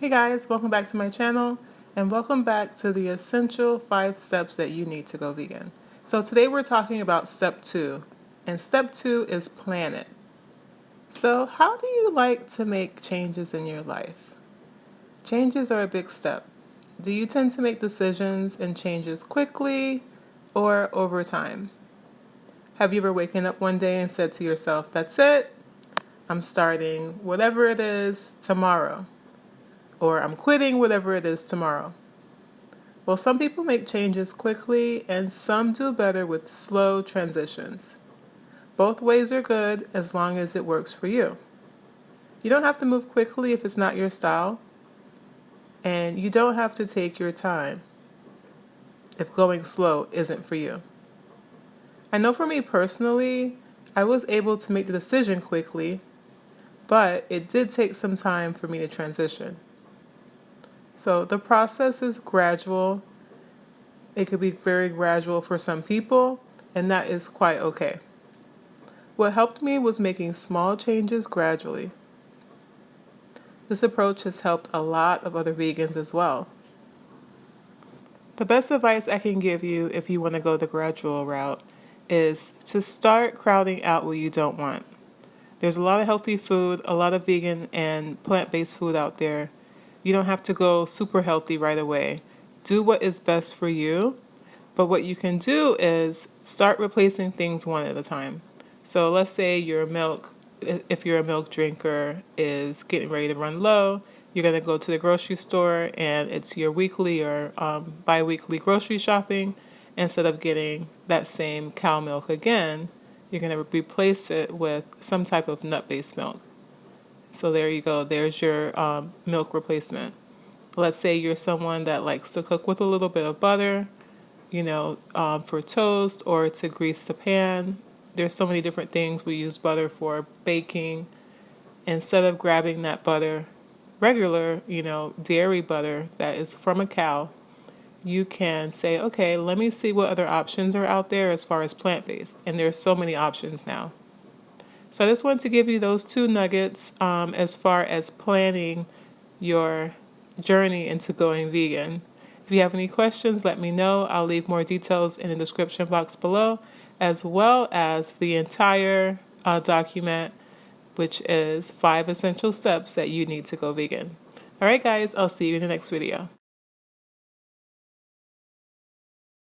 Hey guys, welcome back to my channel and welcome back to the essential 5 steps that you need to go vegan. So today we're talking about step 2, and step 2 is plan it. So how do you like to make changes in your life? Changes are a big step. Do you tend to make decisions and changes quickly or over time? Have you ever waken up one day and said to yourself, that's it, I'm starting whatever it is tomorrow, or I'm quitting whatever it is tomorrow? Well, some people make changes quickly and some do better with slow transitions. Both ways are good as long as it works for you. You don't have to move quickly if it's not your style, and you don't have to take your time if going slow isn't for you. I know for me personally, I was able to make the decision quickly, but it did take some time for me to transition. So the process is gradual. It could be very gradual for some people, and that is quite okay. What helped me was making small changes gradually. This approach has helped a lot of other vegans as well. The best advice I can give you if you want to go the gradual route is to start crowding out what you don't want. There's a lot of healthy food, a lot of vegan and plant-based food out there. You don't have to go super healthy right away. Do what is best for you. But what you can do is start replacing things one at a time. So let's say your milk, if you're a milk drinker, is getting ready to run low. You're going to go to the grocery store and it's your weekly or bi-weekly grocery shopping. Instead of getting that same cow milk again, you're going to replace it with some type of nut-based milk. So there you go. There's your milk replacement. Let's say you're someone that likes to cook with a little bit of butter, for toast or to grease the pan. There's so many different things we use butter for. Baking. Instead of grabbing that butter, regular, dairy butter that is from a cow, you can say, okay, let me see what other options are out there as far as plant-based. And there's so many options now. So I just wanted to give you those 2 nuggets as far as planning your journey into going vegan. If you have any questions, let me know. I'll leave more details in the description box below, as well as the entire document, which is 5 essential steps that you need to go vegan. All right, guys, I'll see you in the next video.